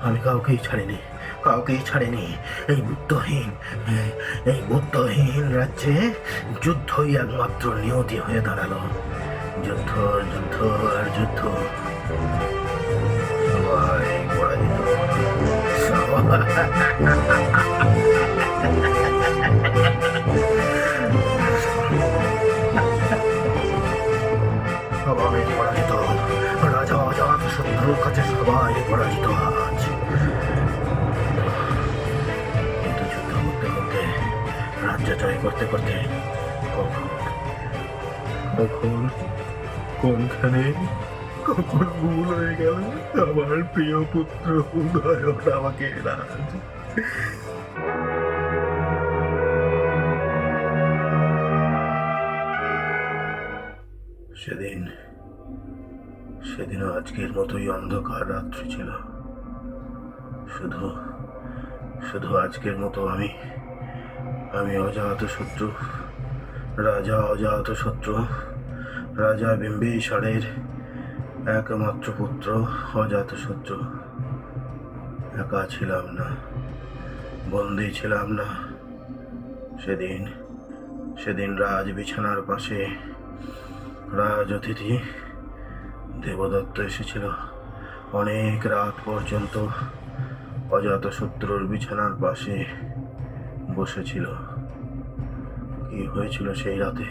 আমি কাউকেই ছাড়িনি, কাউকেই ছাড়িনি। এই বুদ্ধহীন এই বুদ্ধহীন রাজ্যে যুদ্ধই একমাত্র নিয়তি হয়ে দাঁড়ালো। যুদ্ধ, যুদ্ধ আর যুদ্ধ। সবাই পরাজিত, সবাই পরাজিত। রাজা অজাত শত্রুর কাছে সবাই পরাজিত আজ। কিন্তু যুদ্ধ করতে করতে, রাজ্য জয় করতে করতে কখন কখন কোনখানে কখন ভুল হয়ে গেল আমার প্রিয় পুত্র উদয়ন আমাকে রাজ। সেদিন সেদিনও আজকের মতোই অন্ধকার রাত্রি ছিল। শুধু শুধু আজকের মতো আমি আমি অজাতশত্রু, রাজা অজাতশত্রু, রাজা বিম্বিসারের একমাত্র পুত্র অজাতশত্রু। একা ছিলাম না, বন্দী ছিলাম না। সেদিন সেদিন রাজ বিছানার পাশে রাজ অতিথি দেবদত্ত এসেছিল। অনেক রাত পর্যন্ত অজাতশত্রুর বিছানার পাশে বসেছিল। কি হয়েছিল সেই রাতে,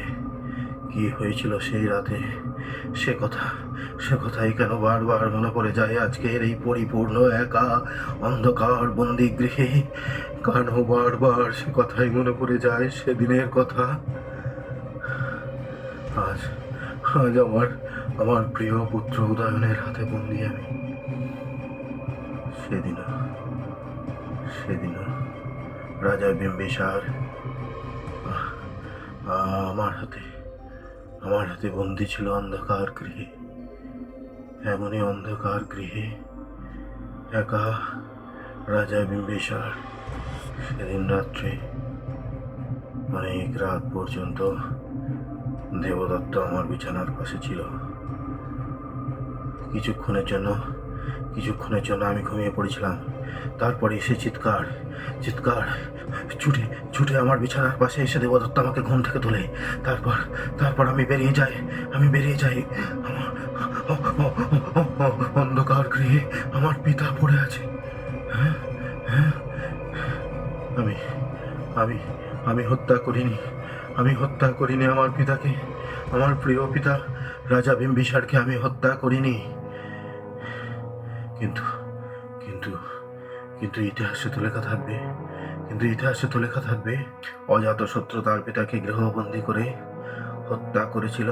কি হয়েছিল সেই রাতে, সে কথাই কেন বারবার মনে পড়ে যায় আজকের এই পরিপূর্ণ একা অন্ধকার বন্দি গৃহে। কেন বারবার সে কথাই মনে পড়ে যায়, সেদিনের কথা। আজ আজ আমার আমার প্রিয় পুত্র উদয়নের হাতে বন্দি আমি। সেদিনও সেদিনও রাজা বিম্বিসার আমার হাতে বন্দি ছিল অন্ধকার গৃহে। এমনই অন্ধকার গৃহে একা রাজা বিম্বিসার। সেদিন রাত্রে অনেক রাত পর্যন্ত দেবদত্ত আমার বিছানার পাশে ছিল। কিছুক্ষণের জন্য আমি ঘুমিয়ে পড়েছিলাম। তারপরে এসে চিৎকার ছুটে ছুটে আমার বিছানার পাশে এসে দেবদত্ত আমাকে ঘুম থেকে তোলে। তারপর আমি বেরিয়ে যাই। অন্ধকার গৃহে আমার পিতা পড়ে আছে। হ্যাঁ, হ্যাঁ, আমি আমি আমি হত্যা করিনি আমার পিতাকে। আমার প্রিয় পিতা রাজা বিম্বিসারকে আমি হত্যা করিনি। কিন্তু কিন্তু কিন্তু ইতিহাসে তো লেখা থাকবে অজাতশত্রু তার পিতাকে গৃহবন্দী করে হত্যা করেছিল।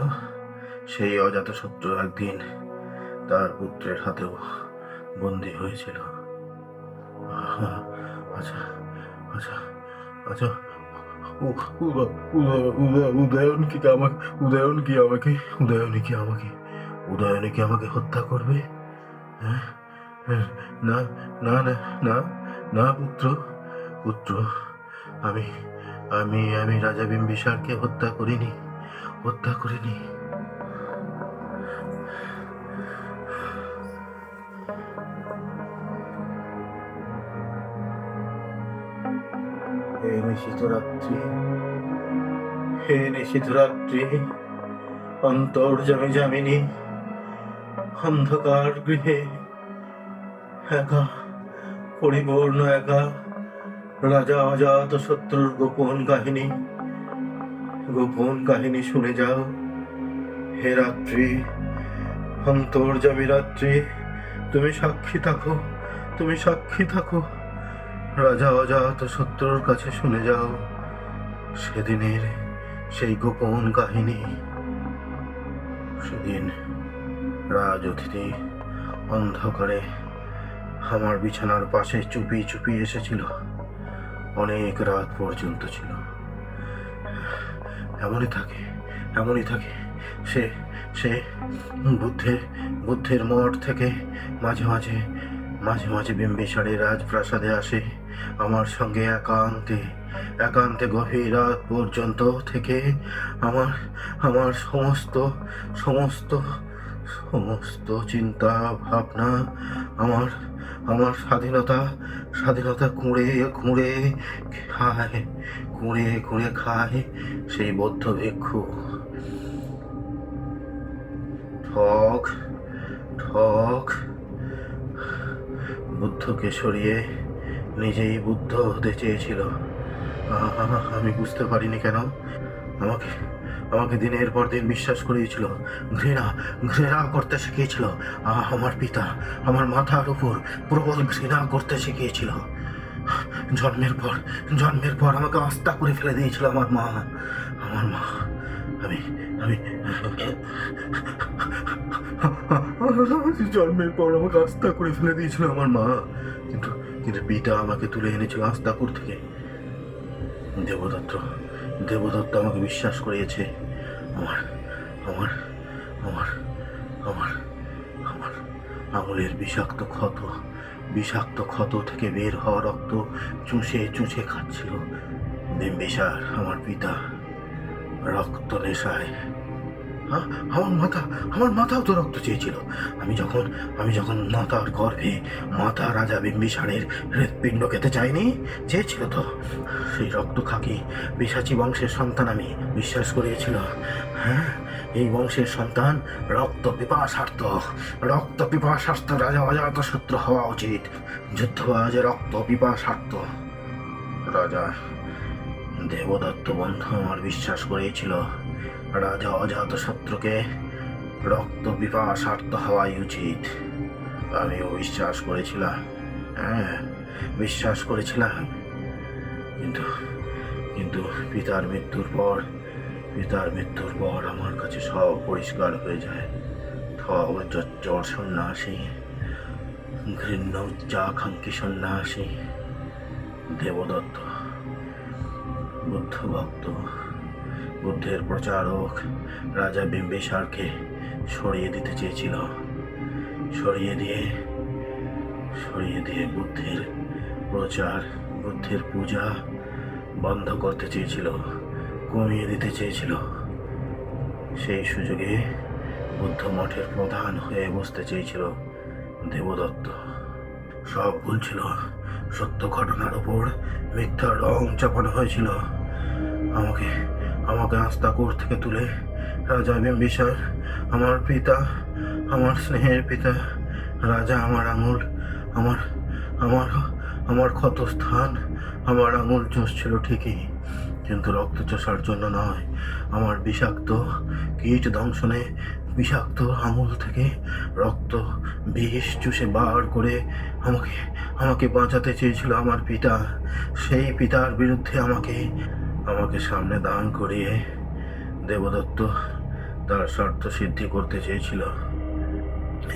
সেই অজাতশত্রু একদিন তার পুত্রের হাতেও বন্দী হয়েছিল। আচ্ছা আচ্ছা আচ্ছা উদয়ন কি আমাকে হত্যা করবে? হ্যাঁ, হ্যাঁ, না না না না না পুত্র পুত্র আমি আমি আমি রাজা বিম্বিসারকে হত্যা করিনি। হে নিশীথ রাত্রি, অন্তর্যামী যামিনী, অন্ধকার গৃহে একা, পরিপূর্ণ একা, রাজা অজাতশত্রুর গোপন কাহিনী শুনে যাও। হে রাত্রি, অন্তর্যামী রাত্রি, তুমি সাক্ষী থাকো। রাজা অজাতশত্রুর কাছে শুনে যাও সেদিনের সেই গোপন কাহিনী। সেদিন রাজ অতিথি অন্ধকারে আমার বিছানার পাশে চুপি এসেছিল। অনেক রাত পর্যন্ত ছিল। এমনই থাকে সে সে বুদ্ধের মঠ থেকে মাঝে মাঝে বিম্বিসারের রাজপ্রাসাদে আসে। আমার সঙ্গে একান্তে গভীর রাত পর্যন্ত থেকে আমার সমস্ত চিন্তা ভাবনা, আমার স্বাধীনতা, স্বাধীনতা কুঁড়ে কুঁড়ে খায়, কুঁড়ে কুঁড়ে খায় সেই বৌদ্ধ ভিক্ষু। ঠক ঠক, বুদ্ধকে সরিয়ে নিজেই বুদ্ধ হতে চেয়েছিল। আমি বুঝতে পারিনি কেন আমাকে আমাকে দিনের পর দিন বিশ্বাস করিয়েছিল, ঘৃণা ঘৃণা করতে শিখিয়েছিল। আমার পিতা আমার মাথার উপর প্রবল ঘৃণা করতে শিখিয়েছিল। জন্মের পর আমাকে আস্থা করে ফেলে দিয়েছিল আমার মা। আমার মা, আমি আমি জন্মের পর আমাকে আস্থা করে ফেলে দিয়েছিল আমার মা। কিন্তু কিন্তু পিতা আমাকে তুলে এনেছিল আস্তাপুর থেকে। দেবদত্ত দেবদত্ত আমাকে বিশ্বাস করিয়েছে। আমার আমার আমার আমার আমার আঙুলের বিষাক্ত ক্ষত থেকে বের হওয়া রক্ত চুষে চুষে খাচ্ছিল বিম্বিসার, আমার পিতা, রক্ত নেশায়। আমার মাথাও তো রক্ত চেয়েছিল। আমি যখন মাতার গর্ভে মাতা রাজা বিম্বিসারের হৃৎপিণ্ড খেতে চাইনি, চেয়েছিল তো। সেই রক্ত খাকি পিশাচী বংশের সন্তান আমি বিশ্বাস করিয়েছিল। হ্যাঁ, এই বংশের সন্তান রক্ত পিপাসার্থ রাজা অজাতশত্রু হওয়া উচিত। যুদ্ধবাজে রক্ত পিপাসার্থ রাজা। দেবদত্ত বন্ধু আমার বিশ্বাস করিয়েছিল রাজা অজাতশত্রুকে রক্ত পিপাসার্থ হওয়াই উচিত। আমিও বিশ্বাস করেছিলাম, হ্যাঁ বিশ্বাস করেছিলাম। কিন্তু কিন্তু পিতার মৃত্যুর পর আমার কাছে সব পরিষ্কার হয়ে যায়। জর সন্ন্যাসী, ঘৃণ্য উচ্চাকাঙ্ক্ষী সন্ন্যাসী দেবদত্ত, বুদ্ধ ভক্ত, বুদ্ধের প্রচারক রাজা বিম্বিসারকে সরিয়ে দিতে চেয়েছিল। সরিয়ে দিয়ে বুদ্ধের প্রচার, বুদ্ধের পূজা বন্ধ করতে চেয়েছিল, কমিয়ে দিতে চেয়েছিল। সেই সুযোগে বুদ্ধ মঠের প্রধান হয়ে বসতে চেয়েছিল দেবদত্ত। সব ভুল ছিল, সত্য ঘটনার উপর মিথ্যা রং চাপানো হয়েছিল। আমাকে আস্তাকুর থেকে তুলে রাজা বিম্বিসার, আমার পিতা, আমার স্নেহের পিতা রাজা, আমার আঙুল, আমার ক্ষতস্থান, আমার আঙুল চষছিল ঠিকই, কিন্তু রক্ত চষার জন্য নয়। আমার বিষাক্ত কীট দংশনে বিষাক্ত আঙুল থেকে রক্ত বিষ চুষে বার করে আমাকে বাঁচাতে চেয়েছিল আমার পিতা। সেই পিতার বিরুদ্ধে আমাকে সামনে দান করিয়ে দেবদত্ত তার স্বার্থ সিদ্ধি করতে চেয়েছিল।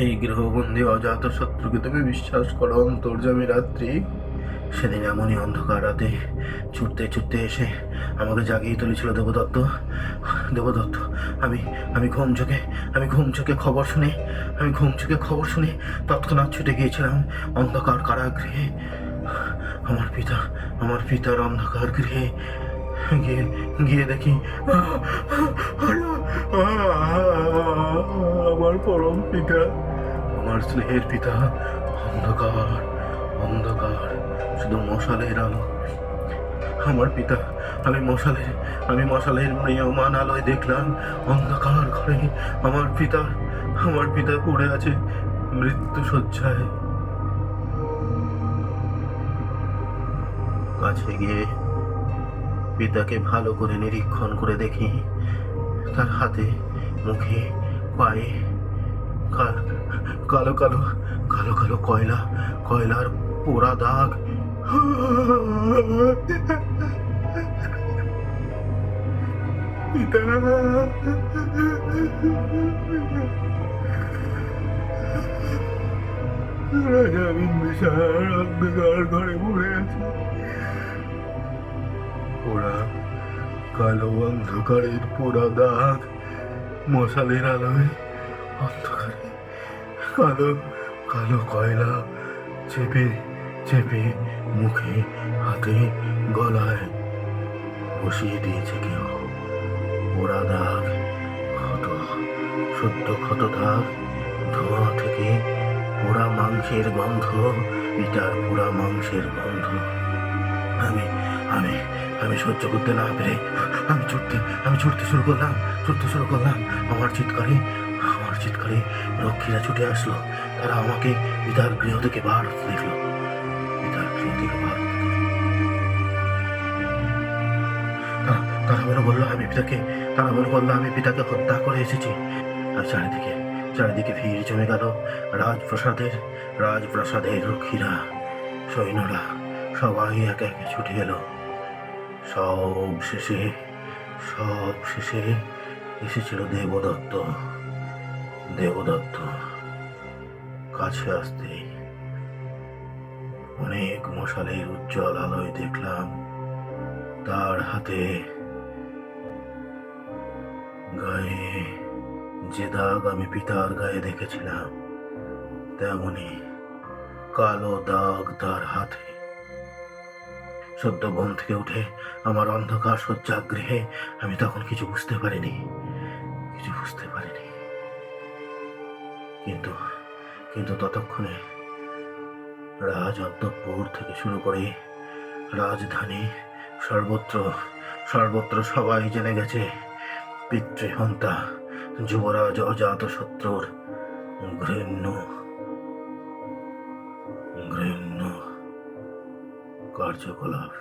এই গৃহবন্দী অজাতশত্রুকে তুমি বিশ্বাস করো অন্তর্যামী রাত্রি? সেদিন এমনই অন্ধকার রাতে ছুটতে এসে আমাকে জাগিয়ে তুলেছিল দেবদত্ত। আমি ঘুম চোখে খবর শুনে তৎক্ষণাৎ ছুটে গিয়েছিলাম অন্ধকার কারাগৃহে। আমার পিতার অন্ধকার গৃহে গিয়ে দেখি আমার পরম পিতা, আমার স্নেহের পিতা অন্ধকার, শুধু মশালের আলো। আমার পিতা, আমি মশালের ম্রিয়মান আলোয় দেখলাম অন্ধকার ঘরে আমার পিতা পড়ে আছে মৃত্যু শয্যায়। কাছে গিয়ে পিতাকে ভালো করে নিরীক্ষণ করে দেখি তার হাতে, মুখে, পায়ে কালো কয়লার পোড়া দাগ। পিতা, রাজা বিম্বিসার অন্ধকার ঘরে পড়ে আছে। কালো অন্ধকারের পোড়া দাগ, মশালের আলোয় অন্ধকারে কালো কয়লা চেপে মুখে, হাতে, গলায় বসিয়ে দিয়েছে কেউ। পোড়া দাগ, সদ্য ক্ষত দাগ, ধোঁয়া থেকে পোড়া মাংসের গন্ধ পিতার পোড়া মাংসের গন্ধ। আমি আমি আমি সহ্য করতে না পেরে আমি ছুটতে শুরু করলাম। আমার চিৎকারে রক্ষীরা ছুটে আসলো। তারা আমাকে পিতার গৃহ থেকে বার হতে দেখলো। পিতার গৃহ থেকে বার হতে দেখলো। তারা মনে করলো আমি পিতাকে হত্যা করে এসেছি। আর চারিদিকে ভিড় জমে গেল। রাজপ্রাসাদের রক্ষীরা, সৈন্যরা সবাই একে একে ছুটে এলো। সব শেষে এসেছিল দেবদত্ত। কাছে আসতেই অনেক মশালের উজ্জ্বল আলোয় দেখলাম তার হাতে গায়ে যে দাগ আমি পিতার গায়ে দেখেছিলাম, তেমনি কালো দাগ তার হাতে। সদ্য ঘুম থেকে উঠে আমার অন্ধকার শয্যাগৃহে আমি তখন কিছু বুঝতে পারিনি। কিন্তু ততক্ষণে রাজ অন্তঃপুর থেকে শুরু করে রাজধানী সর্বত্র সবাই জেনে গেছে পিতৃহন্তা যুবরাজ অজাতশত্রুর ঘৃণ্য কার্যকলাপ।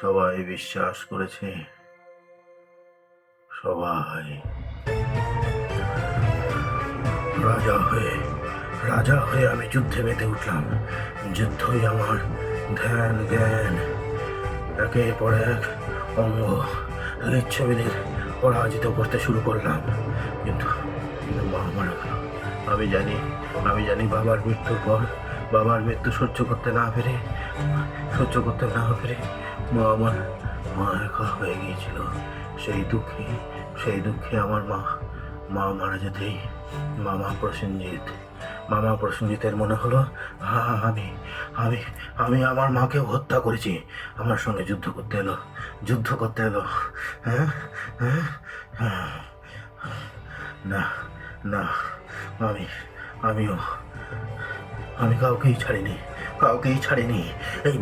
সবাই বিশ্বাস করেছে, সবাই। রাজা হয়ে আমি যুদ্ধে মেতে উঠলাম। যুদ্ধই আমার ধ্যান জ্ঞান। একের পর এক অঙ্গ লিচ্ছবিদের পরাজিত করতে শুরু করলাম। কিন্তু মা মারা গেল। আমি জানি বাবার মৃত্যুর পর, বাবার মৃত্যু সহ্য করতে না পেরে মা একা হয়ে গিয়েছিল। সেই দুঃখে আমার মা মারা যেতেই মামা প্রসেনজিতের মনে হলো আমি আমার মাকে হত্যা করেছি। আমার সঙ্গে যুদ্ধ করতে এলো। হ্যাঁ, না, আমি কাউকেই ছাড়িনি। এই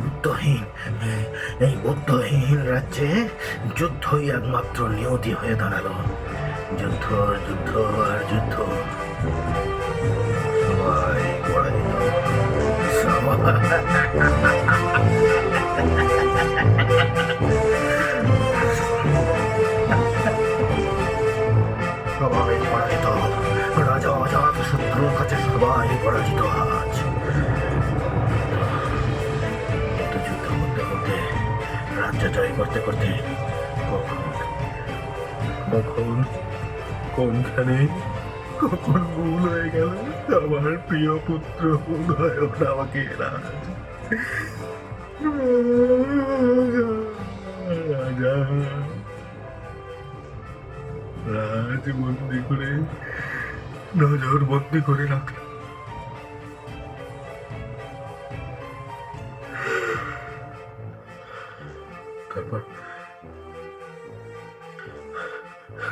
বুদ্ধহীন রাজ্যে যুদ্ধই একমাত্র নিয়তি হয়ে দাঁড়ালো। যুদ্ধ। সবাই পরাজিত। রাজা অজাতশত্রুর কাছে সবাই পরাজিত আজ। কিন্তু যুদ্ধ করতে রাজ্য জয় করতে কখন ভুল হয়ে গেল আমার প্রিয় পুত্র উদয়ন আমাকে রাজ বন্দি করে নজর বন্দি করে রাখল।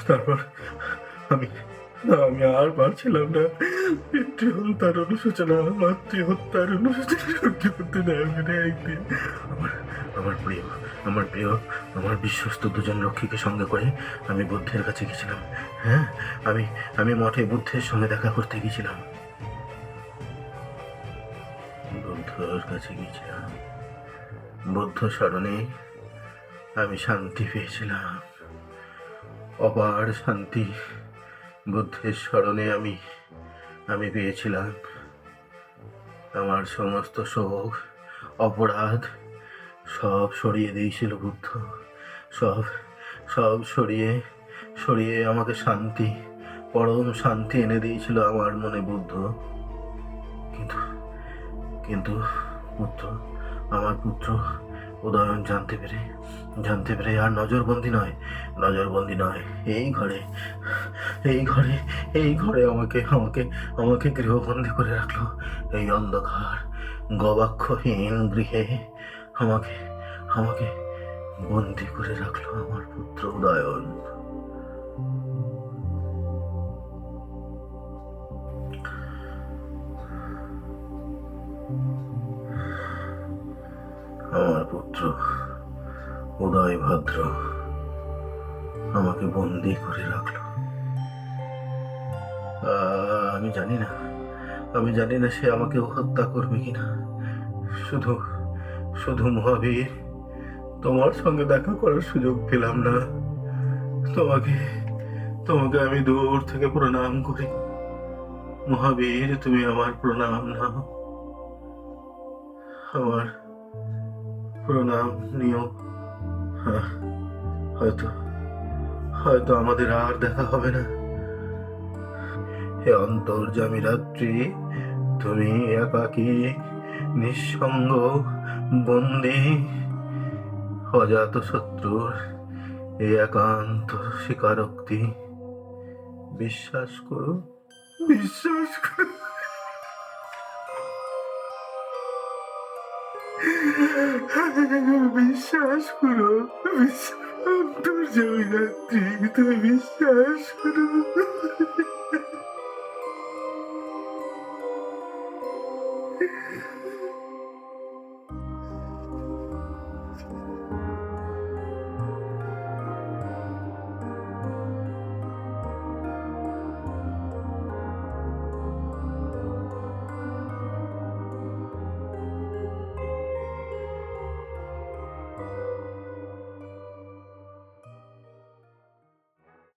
তারপর আমি আর পারছিলাম না। পিতৃহত্যার অনুশোচনা সহ্য করতে না পেরে একদিন আমার বিশ্বস্ত দুজন রক্ষীকে সঙ্গে করে আমি বুদ্ধের কাছে গেছিলাম। হ্যাঁ, আমি মঠে বুদ্ধের সঙ্গে দেখা করতে গেছিলাম। বুদ্ধ স্মরণে আমি শান্তি পেয়েছিলাম, অপার শান্তি। বুদ্ধের স্মরণে আমি পেয়েছিলাম। আমার সমস্ত শোক, অপরাধ সব সরিয়ে দিয়েছিল বুদ্ধ। সব সরিয়ে আমাকে পরম শান্তি এনে দিয়েছিল আমার মনে বুদ্ধ। কিন্তু আমার পুত্র উদয়ন জানতে পেরে আর নজরবন্দি নয়। এই ঘরে আমাকে গৃহবন্দী করে রাখলো। এই অন্ধকার গবাক্ষহীন গৃহে আমাকে বন্দী করে রাখলো আমার পুত্র উদয়ন। আমার পুত্র উদয় ভদ্র আমাকে বন্দি করে রাখলো। আমি জানি না, আমি জানি না সে আমাকে হত্যা করবে কিনা। শুধু শুধু মহাবীর, তোমার সঙ্গে দেখা করার সুযোগ পেলাম না। তোমাকে তোমাকে আমি দূর থেকে প্রণাম করি। মহাবীর, তুমি আমার প্রণাম নাও, আমার প্রণাম নিও। হ্যাঁ, হয়তো হয়তো আমাদের আর দেখা হবে না। হে অন্তর্যামী রাত্রি, তুমি একাকী, নিঃসঙ্গ, বন্দি, অজাত শত্রুর এই একান্ত স্বীকারোক্তি বিশ্বাস করো, বিশ্বাস করো, বিশ্বাস করো, অন্তর্যামী রাত্রি, তুমি বিশ্বাস করো।